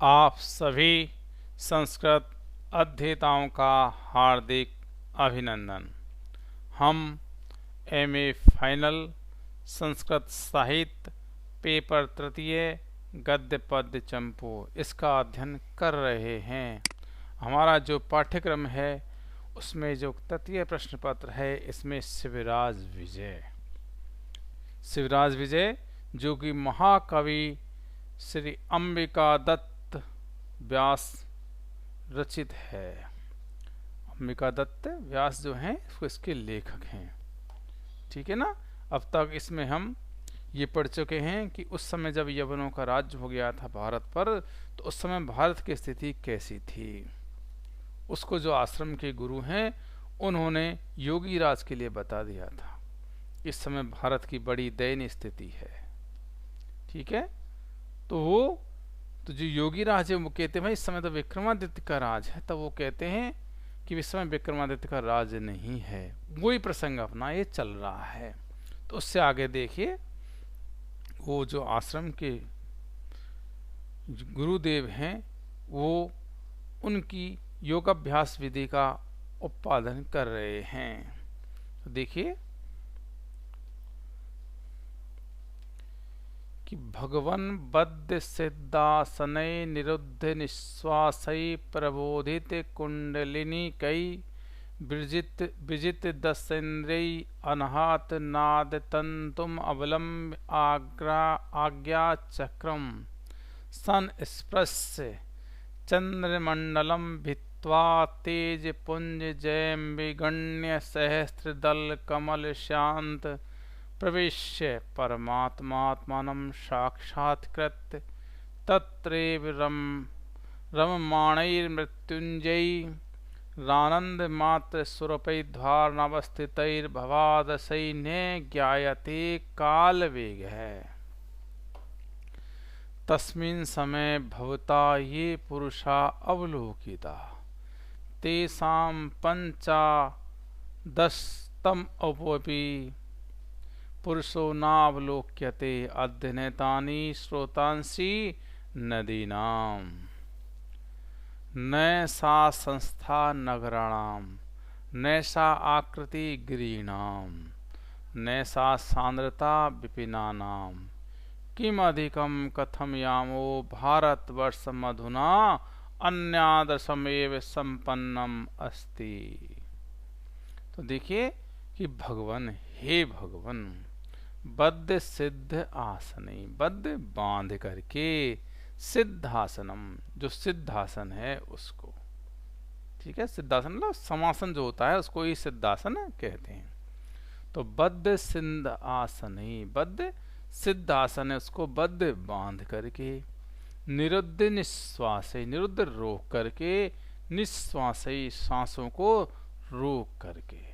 आप सभी संस्कृत अध्येताओं का हार्दिक अभिनंदन। हम एमए फाइनल संस्कृत साहित्य पेपर तृतीय गद्य पद्य चंपू इसका अध्ययन कर रहे हैं। हमारा जो पाठ्यक्रम है उसमें जो तृतीय प्रश्न पत्र है इसमें शिवराज विजय जो कि महाकवि श्री अंबिका दत्त व्यास रचित है। अंबिका दत्त व्यास जो हैं वो इसके लेखक हैं। ठीक है ना। अब तक इसमें हम ये पढ़ चुके हैं कि उस समय जब यवनों का राज्य हो गया था भारत पर, तो उस समय भारत की स्थिति कैसी थी। उसको जो आश्रम के गुरु हैं उन्होंने योगी राज के लिए बता दिया था। इस समय भारत की बड़ी दयनीय स्थिति है। ठीक है। तो जो योगी राज है वो कहते हैं भाई इस समय तो विक्रमादित्य का राज है, तब वो कहते हैं कि इस समय विक्रमादित्य का राज नहीं है। वही प्रसंग अपना ये चल रहा है। तो उससे आगे देखिए, वो जो आश्रम के गुरुदेव हैं वो उनकी योगाभ्यास विधि का उत्पादन कर रहे हैं। तो देखिए कि भगवन बद्ध सिद्धासनय निरुद्ध निश्वासय प्रबोधित कुंडलिनी कई विजित दशेन्द्रिय अनहात नाद तंतुम अवलंब आज्ञा चक्रम सन स्पृश्य चंद्रमंडलम भित्वा तेज पुंज जयम विगण्य सहस्त्रदल कमल शांत प्रविश्य परमात्मात्मानं साक्षात्कृत्य तत्रैव रममाणैर्मृत्युंजयी रानंद मात्र सुरपैर्ध्वारनवस्थितैर्भवादशैन्ये ज्ञायते काल वेग है। तस्मिन् समय भवता ये पुरुषा अवलोकिता तेषां पंचादशतम अपि पुरुषो नावलोक्यते अध्येतानि श्रोतांसि नदीनां न सा संस्था नगराणां न सा आकृति गिरीणां न सा सांद्रता विपिनानां किम अधिकं कथम यामो भारतवर्षमधुना अन्यादशमेव संपन्नम अस्ति। तो देखिए कि भगवान, हे भगवान, बद्ध सिद्ध आसनी, बद्ध बांध करके, सिद्धासनम जो सिद्धासन है उसको, ठीक है, सिद्धासन मतलब समासन जो होता है उसको ही सिद्धासन कहते हैं। तो बद्ध सिद्ध आसनी, बद्ध सिद्धासन है उसको बद्ध बांध करके, निरुद्ध निश्वास, निरुद्ध रोक करके, निश्वास सांसों को रोक करके,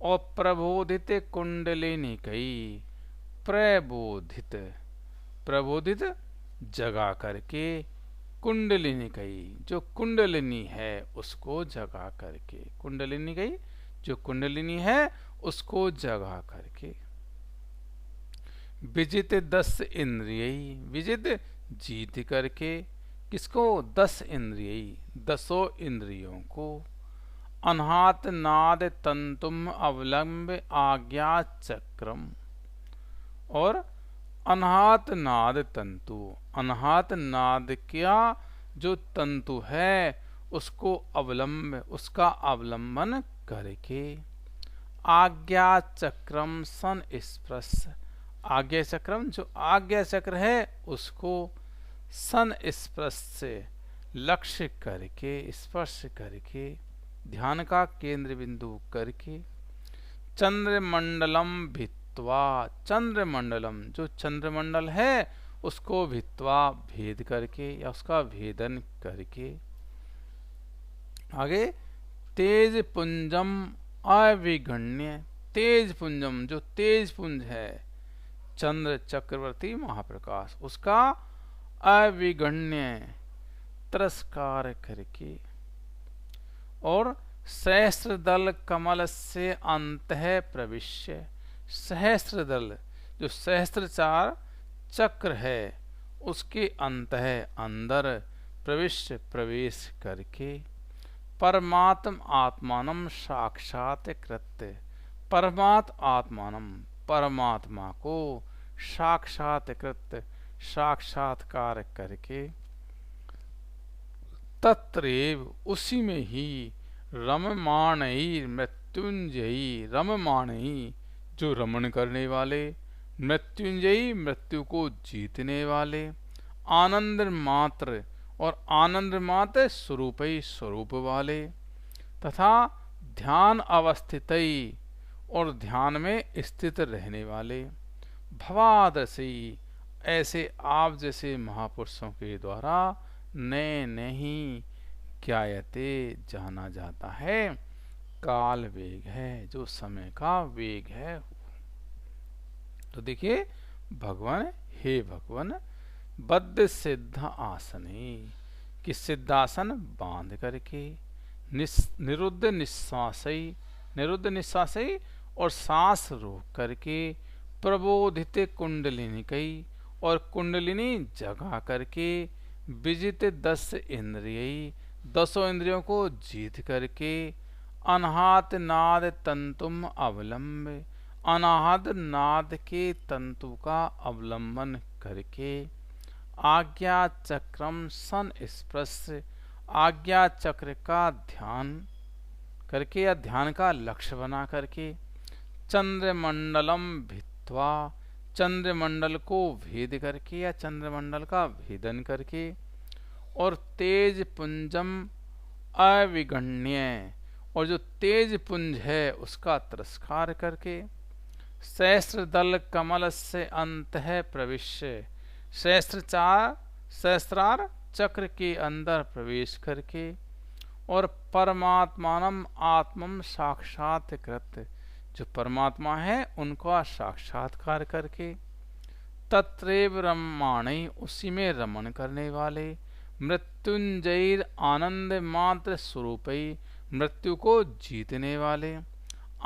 और प्रबोधित कुंडलिनी कई, प्रबोधित, प्रबोधित जगा करके, कुंडलिनी कई जो कुंडलिनी है उसको जगा करके, कुंडलिनी कई जो कुंडलिनी है उसको जगा करके, विजित 10 इंद्रिय, विजित जीत करके, किसको 10 इंद्रिय, 10 इंद्रियों को, अनहात नाद तंतुम अवलंब आज्ञा चक्रम, और अनहात नाद तंतु, अनहात नाद क्या जो तंतु है उसको अवलंब, उसका अवलंबन करके, आज्ञा चक्रम सन स्पर्श, आज्ञा चक्रम जो आज्ञा चक्र है उसको सन स्पर्श से लक्ष्य करके, स्पर्श करके, ध्यान का केंद्र बिंदु करके, चंद्रमंडलम भित्वा, चंद्रमंडलम जो चंद्रमंडल है उसको भित्वा भेद करके या उसका भेदन करके, आगे तेज पुंजम अविगण्य, तेज पुंजम जो तेज पुंज है चंद्र चक्रवर्ती महाप्रकाश उसका अविगण्य तिरस्कार करके, और सहस्त्र दल कमल से अंतः प्रविश्य, सहस्त्र दल जो सहस्त्र चार चक्र है उसके अंतः अंदर प्रवेश करके परमात्म आत्मानम साक्षात कृत्य, परमात्म आत्मानम परमात्मा को साक्षात्कृत साक्षात्कार करके तत्रैव उसी में ही रममाणई मृत्युंजयी, रममाणई जो रमण करने वाले, मृत्युंजयी मृत्यु को जीतने वाले, आनंद मात्र और आनंद मात्र स्वरूपई स्वरूप वाले, तथा ध्यान अवस्थितई और ध्यान में स्थित रहने वाले, भवादसी ऐसे आप जैसे महापुरुषों के द्वारा नए नहीं ज्ञायते जाना जाता है, काल वेग है, जो समय का वेग है। तो देखिए भगवान, हे भगवान, बद्ध सिद्ध आसने कि सिद्धासन बांध करके, निरुद्ध निश्वासई, निरुद्ध निश्वासई और सांस रोक करके, प्रबोधित कुंडलिनी कई और कुंडलिनी जगा करके, विजित 10 इंद्रिय, 10 इंद्रियों को जीत करके, अनाहत नाद तंतुम अवलंब, अनाहत नाद के तंतु का अवलंबन करके, आज्ञा चक्रम सन स्पर्श, आज्ञा चक्र का ध्यान करके या ध्यान का लक्ष्य बना करके, चंद्रमंडलम भित्वा, चंद्रमंडल को भेद करके या चंद्रमंडल का भेदन करके, और तेज पुंजम अविगण्य, और जो तेज पुंज है उसका तिरस्कार करके, सहस्त्र दल कमल से अंत है प्रविश्य, सहस्त्रार चक्र के अंदर प्रवेश करके, और परमात्मानम आत्मम साक्षात्कृत, जो परमात्मा है उनका साक्षात्कार करके, तत्रैव रममाणै उसी में रमण करने वाले, मृत्युंजयी आनंद मात्र स्वरूपई मृत्यु को जीतने वाले,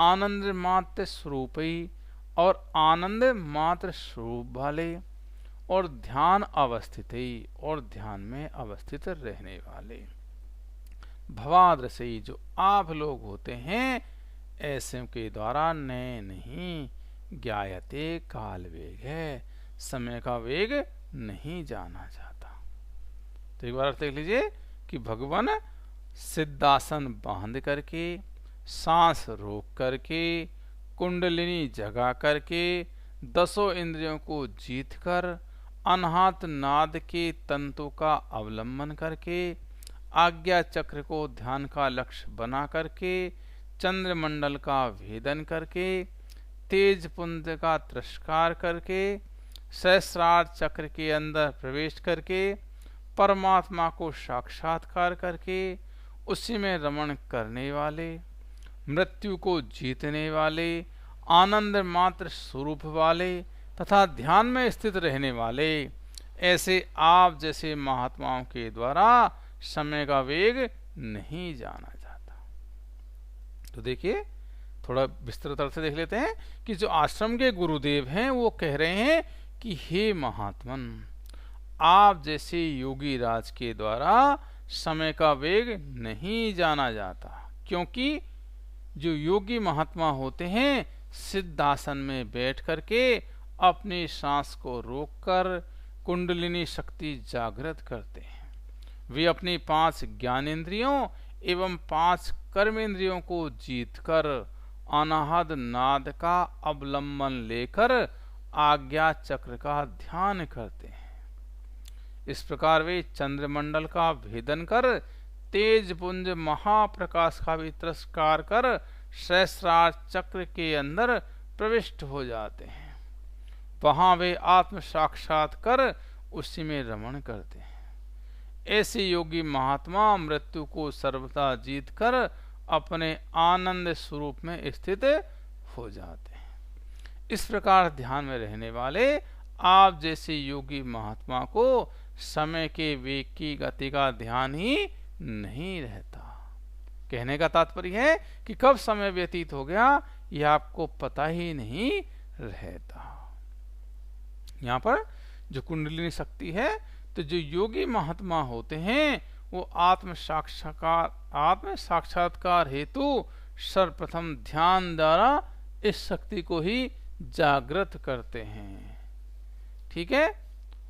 आनंद मात्र स्वरूपई और आनंद मात्र स्वरूप वाले, और ध्यान अवस्थित ही और ध्यान में अवस्थित रहने वाले, भवादृशई जो आप लोग होते हैं ऐसे के द्वारा नए नहीं ज्ञायते, काल वेग है, समय का वेग नहीं जाना जाता। तो एक बार अर्थ देख लीजिए कि भगवान सिद्धासन बांध करके, सांस रोक करके, कुंडलिनी जगा करके, 10 इंद्रियों को जीतकर, अनाहत नाद के तंतु का अवलंबन करके, आज्ञा चक्र को ध्यान का लक्ष्य बना करके, चंद्रमंडल का भेदन करके, तेज पुंज का तिरस्कार करके, सहस्रार चक्र के अंदर प्रवेश करके, परमात्मा को साक्षात्कार करके, उसी में रमण करने वाले, मृत्यु को जीतने वाले, आनंद मात्र स्वरूप वाले तथा ध्यान में स्थित रहने वाले, ऐसे आप जैसे महात्माओं के द्वारा समय का वेग नहीं जाना जाता। तो देखिए थोड़ा विस्तृत अर्थ से देख लेते हैं कि जो आश्रम के गुरुदेव हैं वो कह रहे हैं कि हे महात्मन, आप जैसे योगी राज के द्वारा समय का वेग नहीं जाना जाता, क्योंकि जो योगी महात्मा होते हैं सिद्धासन में बैठ करके अपनी सांस को रोककर कुंडलिनी शक्ति जागृत करते हैं। वे अपनी 5 ज्ञानेंद्रियों एवं 5 कर्मेंद्रियों को जीतकर अनाहद नाद का अवलंबन लेकर आज्ञा चक्र का ध्यान करते हैं। इस प्रकार वे चंद्रमंडल का भेदन कर, तेज पुंज महाप्रकाश का भी तिरस्कार कर सहस्रार चक्र के अंदर प्रविष्ट हो जाते हैं। वहां वे आत्म साक्षात कर उसी में रमण करते हैं। ऐसे योगी महात्मा मृत्यु को सर्वथा जीत कर अपने आनंद स्वरूप में स्थित हो जाते हैं। इस प्रकार ध्यान में रहने वाले आप जैसे योगी महात्मा को समय के वेग की गति का ध्यान ही नहीं रहता। कहने का तात्पर्य है कि कब समय व्यतीत हो गया यह आपको पता ही नहीं रहता। यहाँ पर जो कुंडलिनी शक्ति है। तो जो योगी महात्मा होते हैं वो आत्म साक्षात्कार हेतु सर्वप्रथम ध्यान द्वारा इस शक्ति को ही जागृत करते हैं। ठीक है।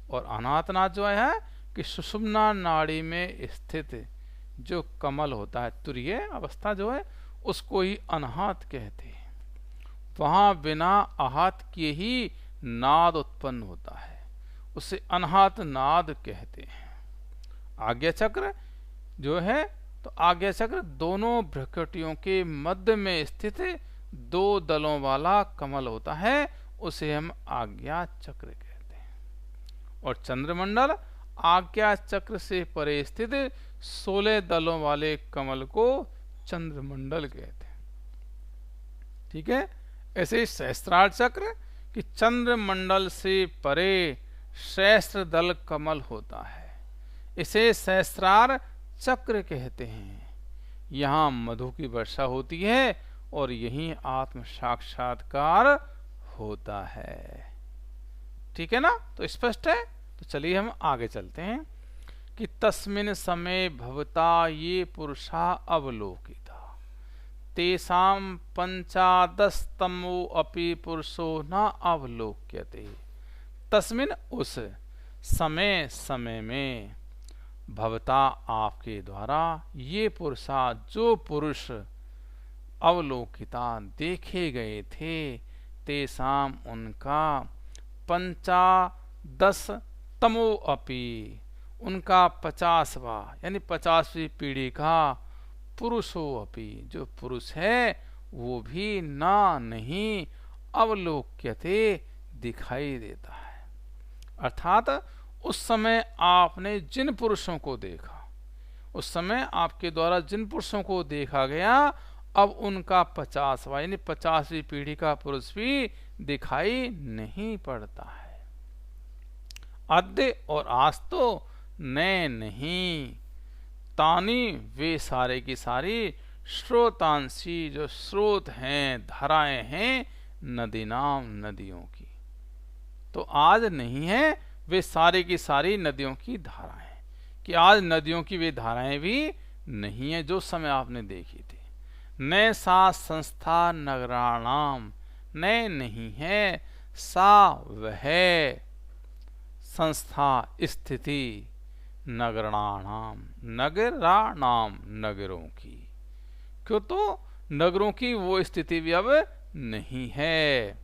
और अनाहतनाद जो है कि सुषुम्ना नाड़ी में स्थित जो कमल होता है, तुरीय अवस्था जो है, उसको ही अनाहत कहते हैं। वहां बिना आहत किए ही नाद उत्पन्न होता है, उसे अनाहत नाद कहते हैं। आज्ञा चक्र जो है, तो आज्ञा चक्र दोनों भ्रकुटियों के मध्य में स्थित 2 दलों वाला कमल होता है, उसे हम आज्ञा चक्र कहते हैं। और चंद्रमंडल आज्ञा चक्र से परे स्थित 16 दलों वाले कमल को चंद्रमंडल कहते हैं। ठीक है। ऐसे सहस्त्रार चक्र कि चंद्रमंडल से परे सहस्त्र दल कमल होता है, इसे सहस्त्रार चक्र कहते हैं। यहाँ मधु की वर्षा होती है और यही आत्म साक्षात्कार होता है। ठीक है ना। तो स्पष्ट है। तो चलिए हम आगे चलते हैं कि तस्मिन् समय भवता ये पुरुषा अवलोकिता तेषां 15तमो अपि पुरुषो न अवलोक्यते। तस्मिन् उस समय में भवता आपके द्वारा ये पुरुषा जो पुरुष अवलोकिता देखे गए थे, तेषां उनका 15तमो अपि उनका 50वां यानी 50वीं पीढ़ी का पुरुषो अपि जो पुरुष है वो भी ना नहीं अवलोक्यते दिखाई देता है। अर्थात उस समय आपने जिन पुरुषों को देखा, उस समय आपके द्वारा जिन पुरुषों को देखा गया, अब उनका 50वां यानी 50वीं पीढ़ी का पुरुष भी दिखाई नहीं पड़ता है। अद्य और आज तो नए नहीं, तानी वे सारे की सारी स्रोतांशी जो स्रोत हैं, धाराएं हैं, नदी नाम नदियों की। तो आज नहीं है वे सारी की सारी नदियों की धाराएं, कि आज नदियों की वे धाराएं भी नहीं है जो समय आपने देखी थी। नए सा संस्था नगराणाम, नए नहीं है सा वह संस्था स्थिति नगराणाम, नगराणाम नगरों की। क्यों? तो नगरों की वो स्थिति भी अब नहीं है।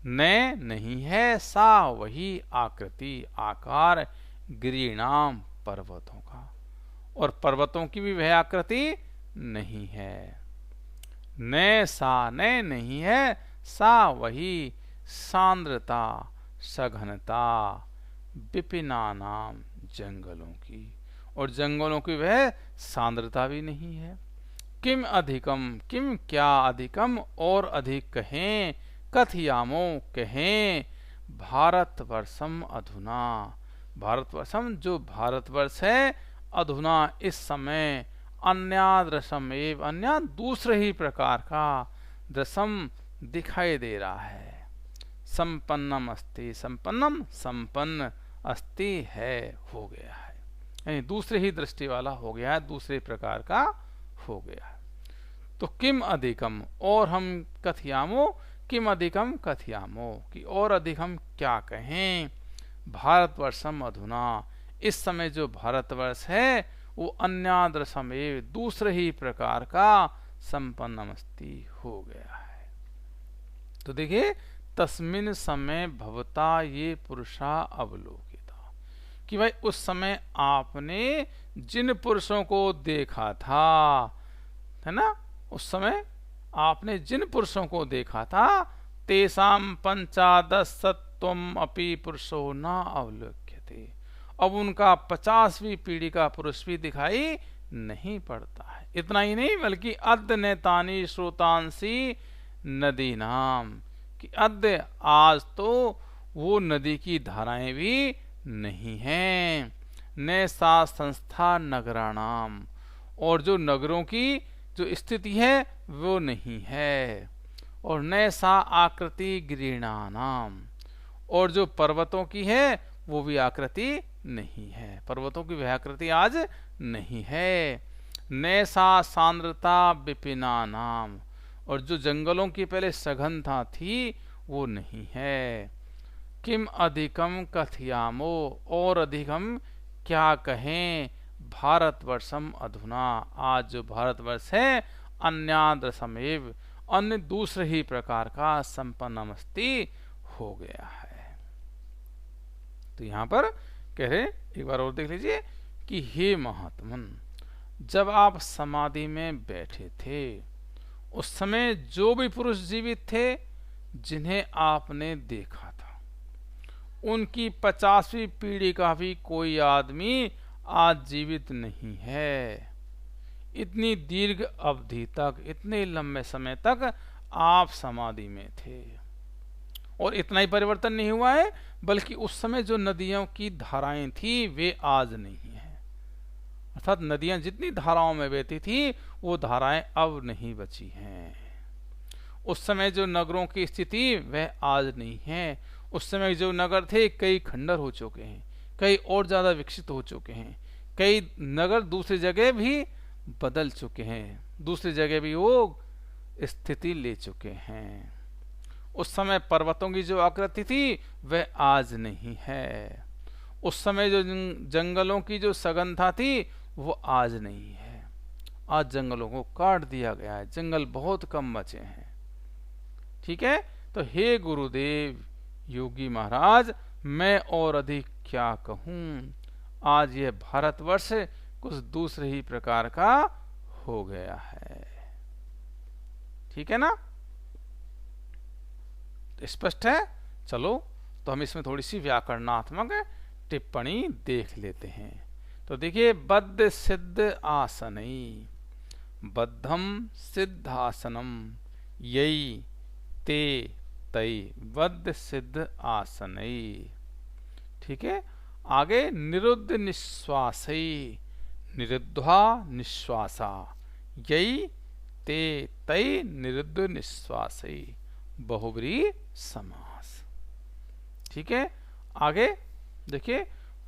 नए नहीं है सा वही आकृति आकार गिरिणाम पर्वतों का, और पर्वतों की भी वह आकृति नहीं है। नए सा नए नहीं है सा वही सांद्रता सघनता विपिना नाम जंगलों की, और जंगलों की वह सांद्रता भी नहीं है। किम अधिकम, किम क्या अधिकम और अधिक कहें, कथयामो कहें, भारतवर्षम अधुना, भारतवर्षम जो भारतवर्ष है, अधुना इस समय, अन्यादृशम एव अन्य दूसरे ही प्रकार का, दृशम दिखाई दे रहा है। संपन्नम अस्ति, संपन्नम संपन्न, अस्ति है हो गया है, यानी दूसरे ही दृष्टि वाला हो गया है, दूसरे प्रकार का हो गया है। तो किम अधिकम और हम कथयामो, किम अधिकम कथयामो कि और अधिक हम क्या कहें, भारतवर्षम अधुना इस समय जो भारतवर्ष है वो अन्यादृशम एव दूसरे ही प्रकार का संपन्नमस्ति हो गया है। तो देखिए तस्मिन समय भवता ये पुरुषा अवलोकिता, कि भाई उस समय आपने जिन पुरुषों को देखा था, है ना, उस समय आपने जिन पुरुषों को देखा था, तेषां 15तम अपि पुरुषो न अवलोक्यते, अब उनका 50वीं पीढ़ी का पुरुष भी दिखाई नहीं पड़ता है। इतना ही नहीं बल्कि अद्य नेतानी श्रोतांसी नदी नाम, कि अद्य आज तो वो नदी की धाराएं भी नहीं हैं। न सा संस्था नगराणाम, और जो नगरों की जो स्थिति है वो नहीं है। और न सा आकृति गिरिणानाम, और जो पर्वतों की है वो भी आकृति नहीं है, पर्वतों की वह आकृति आज नहीं है। नैसा सांद्रता विपिना नाम, और जो जंगलों की पहले सघनता थी वो नहीं है। किम अधिकम कथयामो, और अधिक हम क्या कहें, भारतवर्षम अधुना, आज जो भारतवर्ष है अन्याद्रसमेव, अन्य दूसरे ही प्रकार का संपन्नमस्ति हो गया है। तो यहां पर कह रहे, एक बार और देख लीजिए कि हे महात्मन, जब आप समाधि में बैठे थे उस समय जो भी पुरुष जीवित थे जिन्हें आपने देखा था, उनकी 50वीं पीढ़ी का भी कोई आदमी आज जीवित नहीं है। इतनी दीर्घ अवधि तक, इतने लंबे समय तक आप समाधि में थे, और इतना ही परिवर्तन नहीं हुआ है, बल्कि उस समय जो नदियों की धाराएं थी वे आज नहीं है। अर्थात नदियां जितनी धाराओं में बहती थी वो धाराएं अब नहीं बची हैं। उस समय जो नगरों की स्थिति वह आज नहीं है। उस समय जो नगर थे कई खंडर हो चुके हैं, कई और ज्यादा विकसित हो चुके हैं, कई नगर दूसरी जगह भी बदल चुके हैं, दूसरी जगह भी वो स्थिति ले चुके हैं। उस समय पर्वतों की जो आकृति थी वह आज नहीं है। उस समय जो जंगलों की जो सघनता थी वो आज नहीं है। आज जंगलों को काट दिया गया है, जंगल बहुत कम बचे हैं। ठीक है, तो हे गुरुदेव योगी महाराज, मैं और अधिक क्या कहूं, आज यह भारतवर्ष कुछ दूसरे ही प्रकार का हो गया है। ठीक है ना, स्पष्ट है। चलो तो हम इसमें थोड़ी सी व्याकरणात्मक टिप्पणी देख लेते हैं। तो देखिए, बद्ध सिद्ध आसनई, बद्धम सिद्धासनम यई ते तई, बद्ध सिद्ध आसनई। ठीक है, आगे निरुद्ध निश्वासई, निरुद्धा निश्वासा, यई ते तई निरुद्ध निश्वासई, बहुब्रीहि समास। ठीक है, आगे देखिए,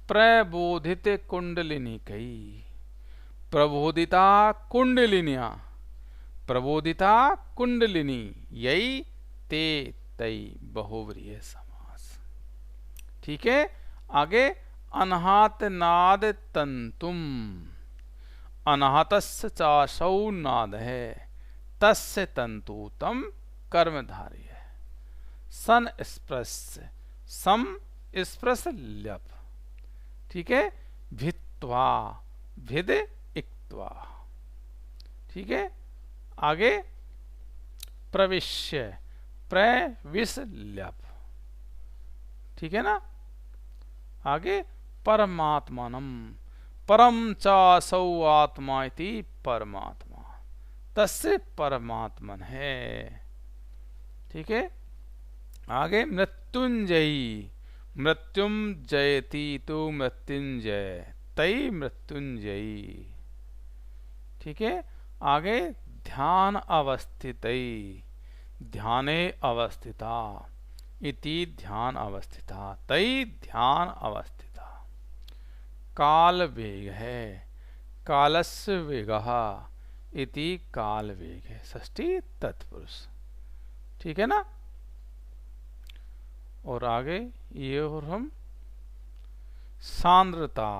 प्रबोधित कुंडलिनी कई, प्रबोधिता कुंडलिनिया, प्रबोधिता कुंडलिनी, यई ते तई, बहुब्रीहि समास। ठीक है, आगे अनाहत नाद तंतुम, अनाहतस्य चासौ नाद है, तस्य तंतु तम कर्मधारी है, सन स्प्रस, सम स्प्रस ल्यप। ठीक है, भित्वा, भिद इक्त्वा। ठीक है, आगे प्रविश्य, प्रविश ल्यप। ठीक है ना, आगे परमात्मानम, परम चासौ आत्मा इति परमात्मा, तस्य परमात्मन है। ठीक है, आगे मृत्युंजयी, मृत्युम जयति तो मृत्युंजय, तई मृत्युंजयी। ठीक है, आगे ध्यान अवस्थितई, ध्याने अवस्थिता इति ध्यान अवस्थिता, तई ध्यान अवस्थिता। काल वेग है, कालस्य वेगः इति काल वेग है, षष्ठी तत्पुरुष। ठीक है ना, और आगे ये, और हम सांद्रता,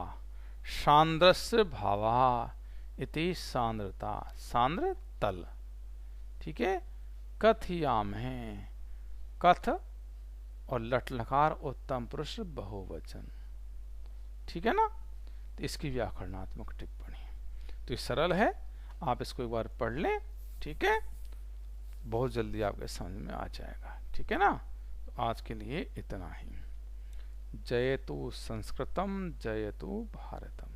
सांद्रस्य भावा इति सांद्रता, सांद्र तल। ठीक है, कथयाम है, कथ और लट लकार उत्तम पुरुष बहुवचन। ठीक है ना, तो इसकी व्याकरणात्मक टिप्पणी तो ये सरल है, आप इसको एक बार पढ़ लें। ठीक है, बहुत जल्दी आपके समझ में आ जाएगा। ठीक है ना, तो आज के लिए इतना ही। जयतु संस्कृतम, जयतु भारतम।